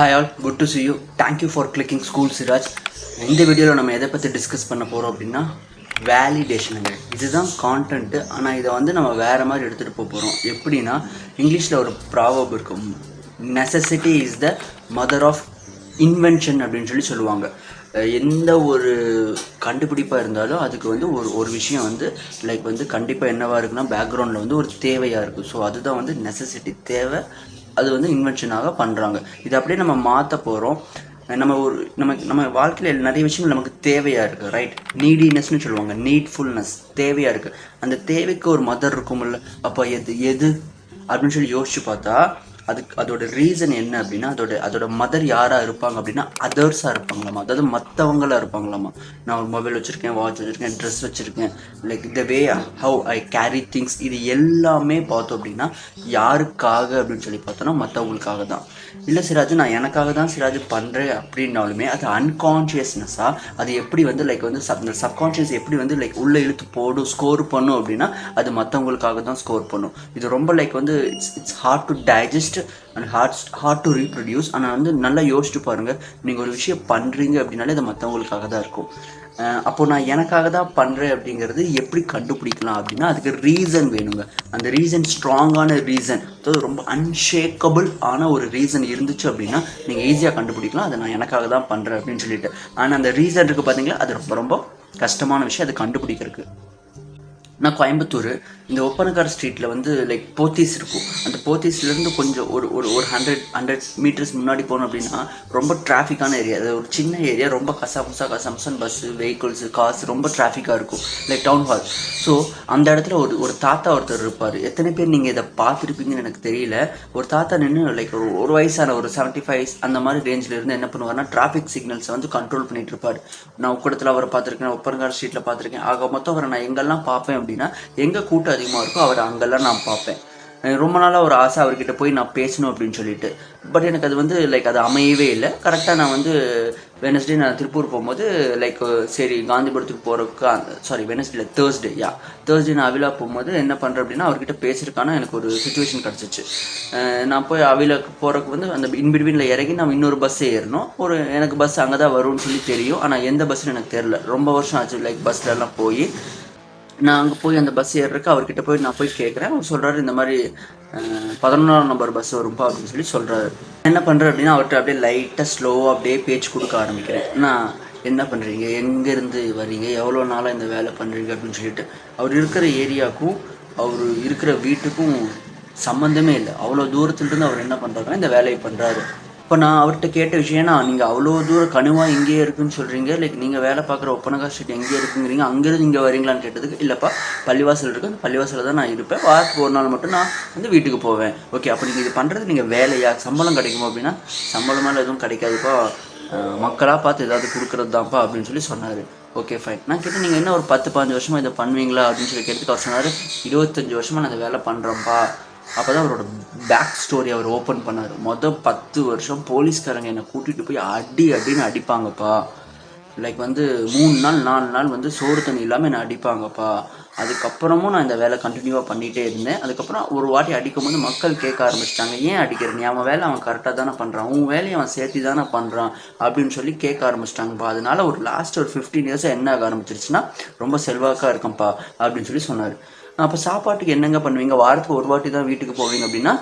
Hi all, good to see you. Thank you for clicking School Siraj. இந்த வீடியோவில் நம்ம எதை பற்றி டிஸ்கஸ் பண்ண போகிறோம் அப்படின்னா வேலிடேஷனுங்க. இதுதான் கான்டென்ட்டு. ஆனால் இதை வந்து நம்ம வேறு மாதிரி எடுத்துகிட்டு போகிறோம். எப்படின்னா இங்கிலீஷில் ஒரு ப்ராவர்ப் இருக்கும், necessity is the mother of invention அப்படின்னு சொல்லுவாங்க. எந்த ஒரு கண்டுபிடிப்பாக இருந்தாலும் அதுக்கு வந்து ஒரு விஷயம் வந்து லைக் வந்து கண்டிப்பாக என்னவாக இருக்குன்னா பேக்ரவுண்டில் வந்து ஒரு தேவையாக இருக்குது. ஸோ அதுதான் வந்து நெசசிட்டி, தேவை. அது வந்து இன்வென்ஷனாக பண்ணுறாங்க. இது அப்படியே நம்ம மாற்ற போகிறோம். நம்ம வாழ்க்கையில் நிறைய விஷயங்கள் நமக்கு தேவையாக இருக்குது, ரைட்? நீடினஸ்ன்னு சொல்லுவாங்க, நீட்ஃபுல்னஸ், தேவையாக இருக்குது. அந்த தேவைக்கு ஒரு மதர் இருக்கும்ல, அப்போ எது அப்படின்னு சொல்லி யோசிச்சு பார்த்தா அதோட ரீசன் என்ன அப்படின்னா அதோட மதர் யாராக இருப்பாங்க அப்படின்னா அதர்ஸாக இருப்பாங்களாமா, அதாவது மற்றவங்களாக இருப்பாங்களாமா. நான் ஒரு மொபைல் வச்சுருக்கேன், வாட்ச் வச்சுருக்கேன், ட்ரெஸ் வச்சுருக்கேன், like the way how I carry things, இது எல்லாமே பார்த்தோம் அப்படின்னா யாருக்காக அப்படின்னு சொல்லி பார்த்தோன்னா மற்றவங்களுக்காக தான். இல்லை சிராஜ், நான் எனக்காக தான் சிராஜ் பண்ணுறேன் அப்படின்னாலுமே அது அன்கான்ஷியஸ்னஸாக அது எப்படி வந்து லைக் வந்து சப்கான்ஷியஸ் எப்படி வந்து லைக் உள்ளே இழுத்து போடும், ஸ்கோர் பண்ணும் அப்படின்னா அது மற்றவங்களுக்காக தான் ஸ்கோர் பண்ணும். இது ரொம்ப லைக் வந்து it's hard to digest and hard to reproduce. ஆனால் வந்து நல்லா யோசிச்சு பாருங்கள், நீங்கள் ஒரு விஷயம் பண்ணுறீங்க அப்படின்னாலே அது மற்றவங்களுக்காக தான் இருக்கும். அப்போது நான் எனக்காக தான் பண்ணுறேன் அப்படிங்கிறது எப்படி கண்டுபிடிக்கலாம் அப்படின்னா அதுக்கு ரீசன் வேணுங்க. அந்த ரீசன் ஸ்ட்ராங்கான ரீசன், அதாவது ரொம்ப அன்ஷேக்கபிள் ஆன ஒரு ரீசன் இருந்துச்சு அப்படின்னா நீங்கள் ஈஸியாக கண்டுபிடிக்கலாம் அதை நான் எனக்காக தான் பண்ணுறேன் அப்படின்னு சொல்லிட்டு. ஆனால் அந்த ரீசன் இருக்குது பார்த்தீங்களா, அது ரொம்ப ரொம்ப கஷ்டமான விஷயம் அது கண்டுபிடிக்கிறதுக்கு. நான் கோயம்புத்தூர், இந்த ஒப்பனக்கார ஸ்ட்ரீட்டில் வந்து லைக் போத்தீஸ் இருக்கும். அந்த போத்தீஸ்லேருந்து கொஞ்சம் ஒரு 100 மீட்டர்ஸ் முன்னாடி போனோம் அப்படின்னா ரொம்ப டிராஃபிக்கான ஏரியா. அது ஒரு சின்ன ஏரியா, ரொம்ப கசம்சன் பஸ்ஸு, வெஹிக்கிள்ஸு, காசு, ரொம்ப டிராஃபிக்காக இருக்கும், லைக் டவுன் ஹால். ஸோ அந்த இடத்துல ஒரு தாத்தா ஒருத்தர் இருப்பார். எத்தனை பேர் நீங்கள் இதை பார்த்துருப்பீங்கன்னு எனக்கு தெரியல. ஒரு தாத்தா நின்று லைக் ஒரு வயசான ஒரு 75 அந்த மாதிரி ரேஞ்சில் இருந்து என்ன பண்ணுவார்னா டிராஃபிக் சிக்னல்ஸை வந்து கண்ட்ரோல் பண்ணிகிட்டு இருப்பார். நான் உக்கடத்தில் அவரை பார்த்துருக்கேன், ஒப்பனக்கார ஸ்ட்ரீட்டில் பார்த்துருக்கேன். ஆக மொத்தம் அவரை நான் எங்கெல்லாம் பார்ப்பேன் அப்படின்னா எங்கே கூட்டம் அதிகமாக இருக்கோ அவர் அங்கெல்லாம் நான் பார்ப்பேன். ரொம்ப நாளாக ஒரு ஆசை அவர்கிட்ட போய் நான் பேசணும் அப்படின்னு சொல்லிட்டு. பட் எனக்கு அது வந்து லைக் அது அமையவே இல்லை. கரெக்டாக நான் வந்து வெனஸ்டே நான் திருப்பூர் போகும்போது லைக் சரி காந்திபுரத்துக்கு போகிறதுக்கு வெனஸ்டே தேர்ஸ்டே நான் அவிலா போகும்போது என்ன பண்ணுறேன் அப்படின்னா அவர்கிட்ட பேசியிருக்கான எனக்கு ஒரு சுச்சுவேஷன் கிடச்சிச்சு. நான் போய் அவிலாக்கு போகிறதுக்கு வந்து அந்த இன்பிட்வீனில் இறங்கி நான் இன்னொரு பஸ் ஏறணும். எனக்கு பஸ் அங்கே தான் வரும்னு சொல்லி தெரியும், ஆனால் எந்த பஸ்ஸுன்னு எனக்கு தெரில. ரொம்ப வருஷம் ஆச்சு லைக் பஸ்லலாம் போய். நான் அங்கே போய் அந்த பஸ் ஏறுறதுக்கு அவர்கிட்ட போய் நான் போய் கேட்குறேன். அவர் சொல்கிறாரு இந்த மாதிரி 11ஆம் நம்பர் பஸ் வரும்பா அப்படின்னு சொல்லி சொல்கிறாரு. என்ன பண்ணுறேன் அப்படின்னா அவர்கிட்ட அப்படியே லைட்டாக ஸ்லோவாக அப்படியே பேச்சு கொடுக்க ஆரம்பிக்கிறேன். நான் என்ன பண்ணுறீங்க, எங்கேருந்து வரீங்க, எவ்வளோ நாளாக இந்த வேலை பண்ணுறீங்க அப்படின்னு சொல்லிட்டு. அவர் இருக்கிற ஏரியாவுக்கும் அவர் இருக்கிற வீட்டுக்கும் சம்மந்தமே இல்லை. அவ்வளோ தூரத்துலேருந்து அவர் என்ன பண்ணுறாருன்னா இந்த வேலையை பண்ணுறாரு. இப்போ நான் அவர்கிட்ட கேட்ட விஷயம்னா, நீங்கள் அவ்வளோ தூரம் கனிவாக இங்கேயே இருக்குன்னு சொல்கிறீங்க, லைக் நீங்கள் வேலை பார்க்குற ஒப்பனக்கார ஸ்ட்ரீட் எங்கேயே இருக்குங்கிறீங்க, அங்கேருந்து இங்கே வரீங்களான்னு கேட்டதுக்கு இல்லைப்பா பள்ளிவாசல் இருக்குது, அந்த பள்ளிவாசலில் தான் நான் இருப்பேன், வாரத்துக்கு ஒரு நாள் மட்டும் நான் வந்து வீட்டுக்கு போவேன். ஓகே, அப்போ நீங்கள் இது பண்ணுறது நீங்கள் வேலையா, சம்பளம் கிடைக்குமா அப்படின்னா சம்பளமால எதுவும் கிடைக்காதுப்பா, மக்களாக பார்த்து ஏதாவது கொடுக்குறது தான்ப்பா அப்படின்னு சொல்லி சொன்னார். Okay fine. நான் கேட்டேன் நீங்கள் என்ன ஒரு 10-15 வருஷமாக இதை பண்ணுவீங்களா அப்படின்னு சொல்லி கேட்டதுக்கு அவர் சொன்னார் 25 வருஷமாக நான் இந்த வேலை பண்ணுறேன்ப்பா. அப்போ தான் அவரோட பேக் ஸ்டோரி அவர் ஓப்பன் பண்ணார். 10 வருஷம் போலீஸ்காரங்க என்னை கூட்டிகிட்டு போய் அடின்னு அடிப்பாங்கப்பா. லைக் வந்து 3 நாள் 4 நாள் வந்து சோறு தண்ணி இல்லாமல் என்னை அடிப்பாங்கப்பா. அதுக்கப்புறமும் நான் இந்த வேலை கண்டினியூவாக பண்ணிகிட்டே இருந்தேன். அதுக்கப்புறம் ஒரு வாட்டி அடிக்கும்போது மக்கள் கேட்க ஆரம்பிச்சிட்டாங்க, ஏன் அடிக்கிற, நீ அவன் வேலை அவன் கரெக்டாக தானே பண்ணுறான், உன் வேலையை அவன் சேர்த்து தானே பண்ணுறான் அப்படின்னு சொல்லி கேட்க ஆரம்பிச்சிட்டாங்கப்பா. அதனால ஒரு லாஸ்ட் ஒரு 15 இயர்ஸாக என்ன ஆக ஆரம்பிச்சிருச்சுன்னா ரொம்ப செல்வாக்காக இருக்கேன்ப்பா அப்படின்னு சொல்லி சொன்னார். அப்போ சாப்பாட்டுக்கு என்னங்க பண்ணுவீங்க, வாரத்துக்கு ஒரு வாட்டி தான் வீட்டுக்கு போவீங்க அப்படின்னா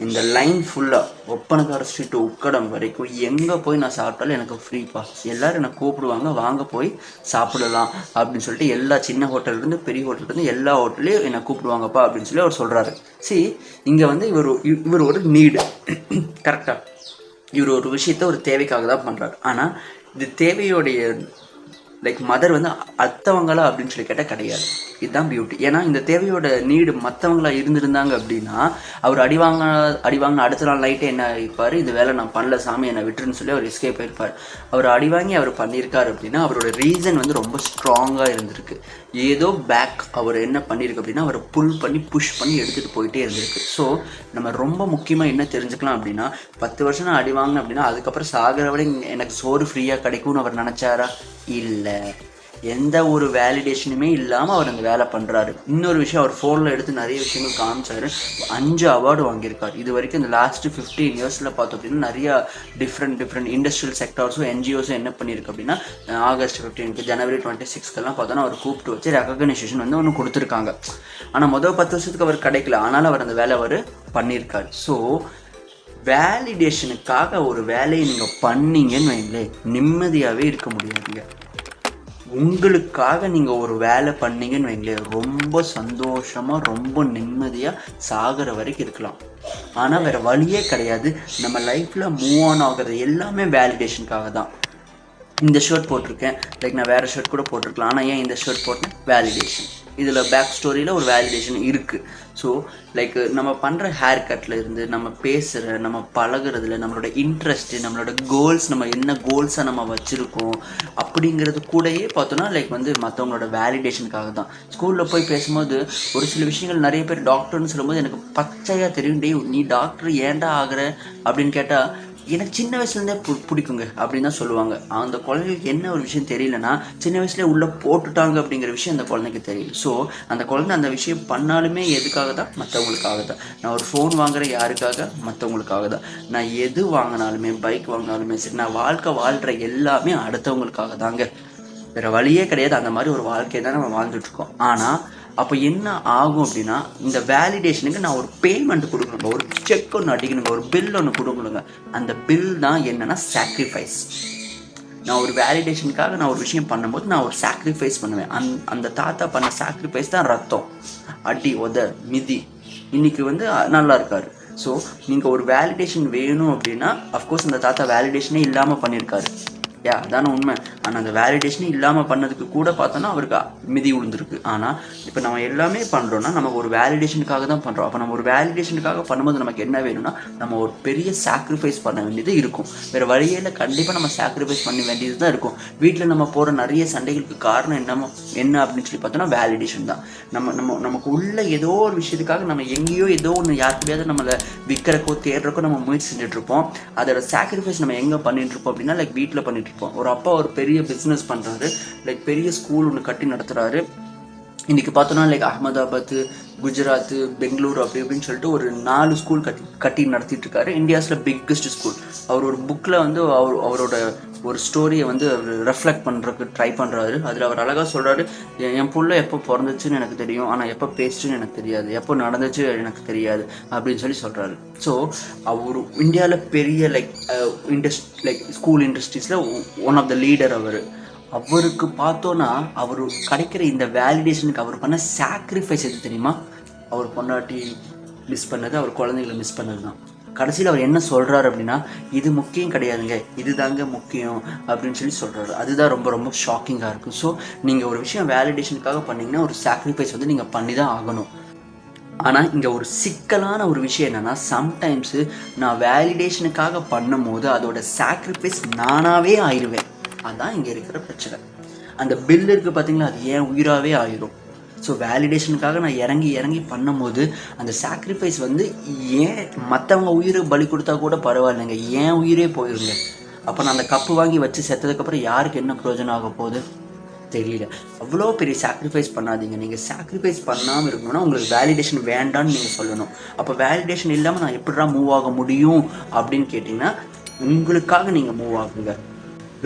இந்த லைன் ஃபுல்லாக ஒப்பனக்கார ஸ்ட்ரீட் உக்கடம் வரைக்கும் எங்கே போய் நான் சாப்பிட்டாலும் எனக்கு ஃப்ரீப்பா, எல்லோரும் என்னை கூப்பிடுவாங்க, வாங்க போய் சாப்பிடலாம் அப்படின்னு சொல்லிட்டு எல்லா சின்ன ஹோட்டல்லேருந்து பெரிய ஹோட்டல்லேருந்து எல்லா ஹோட்டல்லையும் என்னை கூப்பிடுவாங்கப்பா அப்படின்னு சொல்லி அவர் சொல்கிறாரு. இங்கே வந்து இவர் ஒரு நீடு கரெக்டாக, இவர் ஒரு விஷயத்த ஒரு தேவைக்காக தான் பண்ணுறாரு. ஆனால் இது தேவையோடைய லைக் மதர் வந்து அடுத்தவங்களா அப்படின்னு சொல்லி கேட்டால் கிடையாது. இதுதான் பியூட்டி. ஏன்னா இந்த தேவையோட நீடு மற்றவங்களா இருந்திருந்தாங்க அப்படின்னா அவர் அடிவாங்க அடுத்த நாள் நைட்டே என்ன ஆகிப்பார், இந்த வேலை நான் பண்ணல சாமி என்னை விட்டுருன்னு சொல்லி அவர் எஸ்கேப் ஆகிருப்பார். அவர் அடிவாங்கி அவர் பண்ணியிருக்காரு அப்படின்னா அவரோட ரீசன் வந்து ரொம்ப ஸ்ட்ராங்காக இருந்திருக்கு. ஏதோ பேக் அவர் என்ன பண்ணியிருக்கு அப்படின்னா அவரை புஷ் பண்ணி எடுத்துகிட்டு போயிட்டே இருந்திருக்கு. ஸோ நம்ம ரொம்ப முக்கியமாக என்ன தெரிஞ்சுக்கலாம் அப்படின்னா 10 வருஷம் நான் அடிவாங்க அப்படின்னா அதுக்கப்புறம் சாகிற விட எனக்கு சோறு ஃப்ரீயாக கிடைக்கும்னு அவர் நினச்சாரா? இல்லை. எந்த ஒரு வேலிடேஷனுமே இல்லாமல் அவர் அந்த வேலை பண்ணுறாரு. இன்னொரு விஷயம், அவர் ஃபோனில் எடுத்து நிறைய விஷயங்கள் காமிச்சார். 5 அவார்டு வாங்கியிருக்கார் இது வரைக்கும். இந்த லாஸ்ட்டு 15 இயர்ஸில் பார்த்தோம் அப்படின்னா நிறையா டிஃப்ரெண்ட் இண்டஸ்ட்ரியல் செக்டார்ஸும் என்ஜிஓஸும் என்ன பண்ணியிருக்கு அப்படின்னா, ஆகஸ்ட் 15க்கு ஜனவரி 26க்கெல்லாம் பார்த்தோன்னா அவர் கூப்பிட்டு வச்சு ரெகக்னைசேஷன் வந்து ஒன்று கொடுத்துருக்காங்க. ஆனால் மொதல் 10 வருஷத்துக்கு அவர் கிடைக்கல, ஆனாலும் அவர் அந்த வேலை அவர் பண்ணியிருக்காரு. ஸோ வேலிடேஷனுக்காக ஒரு வேலையை நீங்கள் பண்ணீங்கன்னு வைங்களேன், நிம்மதியாகவே இருக்க முடியாதுங்க. உங்களுக்காக நீங்கள் ஒரு வேலை பண்ணீங்கன்னு வைங்களேன், ரொம்ப சந்தோஷமாக ரொம்ப நிம்மதியாக சாகிற வரைக்கும் இருக்கலாம். ஆனால் வேறு வழியே கிடையாது. நம்ம லைஃப்பில் மூவ் ஆன் ஆகிறது எல்லாமே வேலிடேஷனுக்காக தான். இந்த ஷர்ட் போட்டிருக்கேன், லைக் நான் வேறு ஷர்ட் கூட போட்டிருக்கலாம், ஆனால் ஏன் இந்த ஷர்ட் போட்டேன்? வேலிடேஷன். இதில் பேக் ஸ்டோரியில் ஒரு வேலிடேஷன் இருக்குது. ஸோ லைக் நம்ம பண்ணுற ஹேர் கட்டில் இருந்து, நம்ம பேசுகிற, நம்ம பழகிறதுல, நம்மளோட இன்ட்ரெஸ்ட்டு, நம்மளோட கோல்ஸ், நம்ம என்ன கோல்ஸாக நம்ம வச்சுருக்கோம் அப்படிங்கிறது கூடயே பார்த்தோன்னா லைக் வந்து மற்றவங்களோட வேலிடேஷனுக்காக தான். ஸ்கூலில் போய் பேசும்போது ஒரு சில விஷயங்கள் நிறைய பேர் டாக்டர்னு சொல்லும்போது எனக்கு பச்சையாக தெரியும், டே நீ டாக்டர் ஏன்டா ஆகிற அப்படின்னு கேட்டால் எனக்கு சின்ன வயசுலேருந்தே பிடிக்குங்க அப்படின்னு தான் சொல்லுவாங்க. அந்த குழந்தைங்களுக்கு என்ன ஒரு விஷயம் தெரியலனா, சின்ன வயசுலேயே உள்ளே போட்டுட்டாங்க அப்படிங்கிற விஷயம் அந்த குழந்தைக்கு தெரியல. ஸோ அந்த குழந்தை அந்த விஷயம் பண்ணாலுமே எதுக்காக தான்? மற்றவங்களுக்காக தான். நான் ஒரு ஃபோன் வாங்குற யாருக்காக? மற்றவங்களுக்காக தான். நான் எது வாங்கினாலுமே, பைக் வாங்கினாலுமே சரி, நான் வாழ்க்கை வாழ்கிற எல்லாமே அடுத்தவங்களுக்காக தாங்க. வேறு வழியே கிடையாது. அந்த மாதிரி ஒரு வாழ்க்கையை தான் நம்ம வாழ்ந்துட்டுருக்கோம். ஆனால் அப்போ என்ன ஆகும் அப்படின்னா, இந்த வேலிடேஷனுக்கு நான் ஒரு பேமெண்ட் கொடுக்கணுங்க, ஒரு செக் ஒன்று அடிக்கணுங்க, ஒரு பில் ஒன்று கொடுக்கணுங்க. அந்த பில் தான் என்னென்னா சாக்ரிஃபைஸ். நான் ஒரு வேலிடேஷனுக்காக நான் ஒரு விஷயம் பண்ணும்போது நான் ஒரு சாக்ரிஃபைஸ் பண்ணுவேன். அந்த தாத்தா பண்ண சாக்ரிஃபைஸ் தான் ரத்தம், அடி, உத, மிதி. இன்னைக்கு வந்து நல்லா இருக்காரு. ஸோ நீங்கள் ஒரு வேலிடேஷன் வேணும் அப்படின்னா, அஃப்கோர்ஸ் அந்த தாத்தா வேலிடேஷனே இல்லாமல் பண்ணியிருக்காரு. அதான உண்மை. ஆனால் அந்த வேலிடேஷனே இல்லாமல் பண்ணதுக்கு கூட பார்த்தோன்னா அவருக்கு மிதி விழுந்திருக்கு. ஆனால் இப்போ நம்ம எல்லாமே பண்ணுறோன்னா நம்ம ஒரு வேலிடேஷனுக்காக தான் பண்ணுறோம். அப்போ நம்ம ஒரு வேலிடேஷனுக்காக பண்ணும்போது நமக்கு என்ன வேணும்னா, நம்ம ஒரு பெரிய சாக்ரிஃபைஸ் பண்ண வேண்டியது இருக்கும். வேறு வழியில் கண்டிப்பாக நம்ம சாக்ரிஃபைஸ் பண்ண வேண்டியது தான் இருக்கும். வீட்டில் நம்ம போகிற நிறைய சண்டைகளுக்கு காரணம் என்ன அப்படின்னு சொல்லி பார்த்தோன்னா வேலிடேஷன் தான். நமக்கு உள்ள ஏதோ ஒரு விஷயத்துக்காக நம்ம எங்கேயோ ஏதோ ஒன்று யாருக்கையாவது நம்மளை விற்கிறக்கோ தேடுறக்கோ நம்ம முயற்சி செஞ்சுட்ருப்போம். அதோட சாக்ரிஃபைஸ் நம்ம எங்கே பண்ணிகிட்ருப்போம் அப்படின்னா, லைக் வீட்டில் பண்ணிட்டு ஒரு அப்பா ஒரு பெரிய பிஸ்னஸ் பண்ணுறாரு, லைக் பெரிய ஸ்கூல் ஒன்று கட்டி நடத்துகிறாரு. இன்றைக்கி பார்த்தோன்னா லைக் அகமதாபாத், குஜராத், பெங்களூர் அப்படி இப்படின்னு சொல்லிட்டு ஒரு 4 ஸ்கூல் கட்டி நடத்திட்டு இருக்காரு. இந்தியாஸில் பிக்கஸ்ட் ஸ்கூல். அவர் ஒரு புக்கில் வந்து அவரோட ஒரு ஸ்டோரியை வந்து அவர் ரெஃப்ளெக்ட் பண்ணுறதுக்கு ட்ரை பண்ணுறாரு. அதில் அவர் அழகாக சொல்கிறாரு, என் புள்ள எப்போ பிறந்துச்சுன்னு எனக்கு தெரியும், ஆனால் எப்போ பேசுச்சுன்னு எனக்கு தெரியாது, எப்போ நடந்துச்சு எனக்கு தெரியாது அப்படின்னு சொல்லி சொல்கிறாரு. ஸோ அவர் இந்தியாவில் பெரிய லைக் ஸ்கூல் இண்டஸ்ட்ரீஸில் ஒன் ஆஃப் த லீடர். அவருக்கு பார்த்தோன்னா அவர் கிடைக்கிற இந்த வேலிடேஷனுக்கு அவர் பண்ண சாக்ரிஃபைஸ் எது தெரியுமா? அவர் பொண்டாட்டி மிஸ் பண்ணது, அவர் குழந்தைகளை மிஸ் பண்ணது தான். கடைசியில் அவர் என்ன சொல்கிறாரு அப்படின்னா, இது முக்கியம் கிடையாதுங்க, இது தாங்க முக்கியம் அப்படின்னு சொல்லி சொல்கிறாரு. அதுதான் ரொம்ப ரொம்ப ஷாக்கிங்காக இருக்கும். ஸோ நீங்கள் ஒரு விஷயம் வேலிடேஷனுக்காக பண்ணிங்கன்னா ஒரு சாக்ரிஃபைஸ் வந்து நீங்கள் பண்ணி தான் ஆகணும். ஆனால் இங்கே ஒரு சிக்கலான ஒரு விஷயம் என்னென்னா, சம்டைம்ஸு நான் வேலிடேஷனுக்காக பண்ணும் போது அதோட சாக்ரிஃபைஸ் நானாகவே ஆயிடுவேன். அதுதான் இங்கே இருக்கிற பிரச்சனை. அந்த பில் இருக்குது பார்த்தீங்களா, அது ஏன் உயிராகவே ஆயிரும். ஸோ வேலிடேஷனுக்காக நான் இறங்கி பண்ணும்போது அந்த சாக்ரிஃபைஸ் வந்து ஏன் மற்றவங்க உயிரை பலி கொடுத்தா கூட பரவாயில்லைங்க, ஏன் உயிரே போயிருங்க. அப்போ நான் அந்த கப்பு வாங்கி வச்சு செத்ததுக்கப்புறம் யாருக்கு என்ன பிரயோஜனம் ஆக போகுது தெரியல. அவ்வளோ பெரிய சாக்ரிஃபைஸ் பண்ணாதீங்க. நீங்கள் சாக்ரிஃபைஸ் பண்ணாமல் இருக்கணும்னா உங்களுக்கு வேலிடேஷன் வேண்டான்னு நீங்கள் சொல்லணும். அப்போ வேலிடேஷன் இல்லாமல் நான் எப்படிடா மூவ் ஆக முடியும் அப்படின்னு கேட்டிங்கன்னா, உங்களுக்காக நீங்கள் மூவ் ஆகுங்க.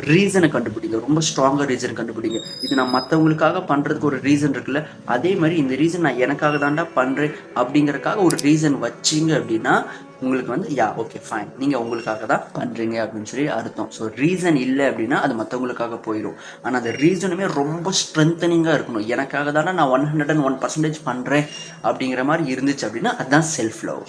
ரீசனை கண்டுபிடிங்க, ரொம்ப ஸ்ட்ராங்காக ரீசன் கண்டுபிடிங்க. இது நான் மற்றவங்களுக்காக பண்ணுறதுக்கு ஒரு ரீசன் இருக்குல்ல, அதே மாதிரி இந்த ரீசன் நான் எனக்காக தாண்டா பண்ணுறேன் அப்படிங்கிறதுக்காக ஒரு ரீசன் வச்சிங்க அப்படின்னா உங்களுக்கு வந்து ஓகே ஃபைன், நீங்கள் உங்களுக்காக தான் பண்ணுறீங்க அப்படின்னு சொல்லி அர்த்தம். ஸோ ரீசன் இல்லை அப்படின்னா அது மற்றவங்களுக்காக போயிடும். ஆனால் அந்த ரீசனுமே ரொம்ப ஸ்ட்ரென்தனிங்காக இருக்கணும். எனக்காக தானே நான் 101% பண்ணுறேன் அப்படிங்கிற மாதிரி இருந்துச்சு அப்படின்னா அதுதான் செல்ஃப் லவ்.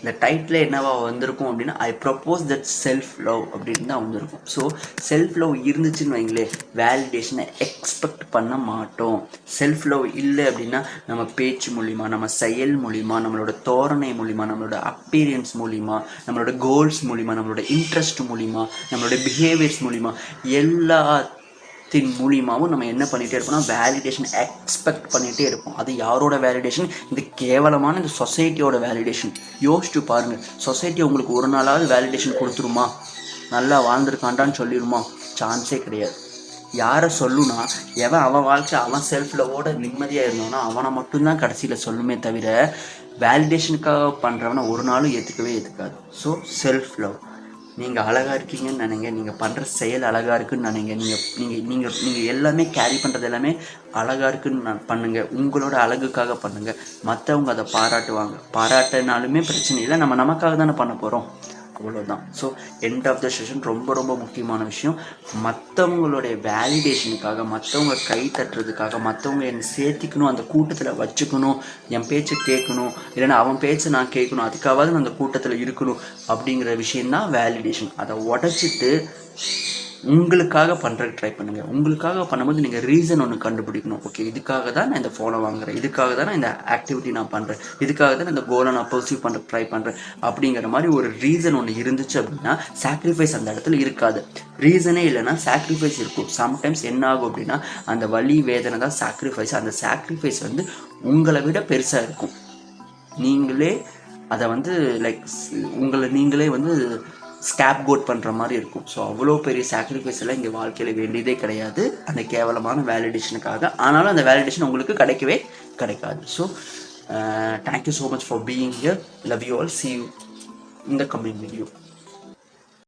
இந்த டைட்டில் என்னவா வந்திருக்கும் அப்படின்னா, ஐ ப்ரப்போஸ் தட் செல்ஃப் லவ் அப்படின்னு தான் வந்திருக்கும். ஸோ செல்ஃப் லவ் இருந்துச்சுன்னு வைங்களே, வேலிடேஷனை எக்ஸ்பெக்ட் பண்ண மாட்டோம். செல்ஃப் லவ் இல்லை அப்படின்னா நம்ம பேச்சு மூலிமா, நம்ம செயல் மூலிமா, நம்மளோட தோரணை மூலிமா, நம்மளோட அப்பீரியன்ஸ் மூலிமா, நம்மளோட கோல்ஸ் மூலிமா, நம்மளோட இன்ட்ரெஸ்ட் மூலிமா, நம்மளோட பிஹேவியர்ஸ் மூலிமா, எல்லாத்தின் மூலிமாவும் நம்ம என்ன பண்ணிகிட்டே இருப்போம்னா வேலிடேஷன் எக்ஸ்பெக்ட் பண்ணிகிட்டே இருப்போம். அது யாரோட வேலிடேஷன்? இந்த கேவலமான இந்த சொசைட்டியோட வேலிடேஷன். யோசிச்சு பாருங்கள், சொசைட்டி உங்களுக்கு ஒரு நாளாவது வேலிடேஷன் கொடுத்துருமா? நல்லா வாழ்ந்துருக்காண்டான்னு சொல்லிடுமா? சான்ஸே கிடையாது. யாரை சொல்லுனா அவன் வாழ்க்கை அவன் செல்ஃப் லவோட நிம்மதியாக இருந்தானோ அவனை மட்டும்தான் கடைசியில் சொல்லுமே தவிர வேலிடேஷனுக்காக பண்ணுறவனை ஒரு நாளும் ஏற்றுக்காது. So self love. நீங்கள் அழகாக இருக்கீங்கன்னு நினைங்க, நீங்கள் பண்ணுற செயல் அழகாக இருக்குன்னு நினைங்க, நீங்கள் எல்லாமே கேரி பண்ணுறது எல்லாமே அழகாக இருக்குன்னு பண்ணுங்கள். உங்களோட அழகுக்காக பண்ணுங்கள். மற்றவங்க அதை பாராட்டினாலுமே பிரச்சனை இல்லை, நமக்காக தானே பண்ண போகிறோம், அவ்வளோதான். So end of the session ரொம்ப முக்கியமான விஷயம், மற்றவங்களுடைய வேலிடேஷனுக்காக, மற்றவங்க கை தட்டுறதுக்காக, மற்றவங்க என்னை சேர்த்திக்கணும், அந்த கூட்டத்தில் வச்சுக்கணும், என் பேச்சை கேட்கணும், இல்லைன்னா அவன் பேச்சை நான் கேட்கணும், அதுக்காக நான் அந்த கூட்டத்தில் இருக்கணும் அப்படிங்கிற விஷயந்தான் வேலிடேஷன். அதை உடச்சிட்டு உங்களுக்காக பண்ணுறதுக்கு ட்ரை பண்ணுங்கள். உங்களுக்காக பண்ணும்போது நீங்கள் ரீசன் ஒன்று கண்டுபிடிக்கணும். ஓகே, இதுக்காக தான் நான் இந்த ஃபோனை வாங்குறேன், இதுக்காக தான் நான் இந்த ஆக்டிவிட்டி நான் பண்ணுறேன், இதுக்காக தான் இந்த கோலை நான் பர்சீவ் பண்ணுற ட்ரை பண்ணுறேன் அப்படிங்கிற மாதிரி ஒரு ரீசன் ஒன்று இருந்துச்சு அப்படின்னா சாக்ரிஃபைஸ் அந்த இடத்துல இருக்காது. ரீசனே இல்லைன்னா சாக்ரிஃபைஸ் இருக்கும். சம்டைம்ஸ் என்ன ஆகும் அப்படின்னா அந்த வலி வேதனை தான் சாக்ரிஃபைஸ். அந்த சாக்ரிஃபைஸ் வந்து உங்களை விட பெருசாக இருக்கும். நீங்களே அதை வந்து உங்களை நீங்களே வந்து ஸ்கேப் கோட் பண்ணுற மாதிரி இருக்கும். ஸோ அவ்வளோ பெரிய சாக்ரிஃபைஸ் எல்லாம் இங்கே வாழ்க்கையில் வேண்டியதே கிடையாது அந்த கேவலமான வேலிடேஷனுக்காக. ஆனாலும் அந்த வேலிடேஷன் உங்களுக்கு கிடைக்காது. So thank you so much for being here. Love you all. see you in the coming video.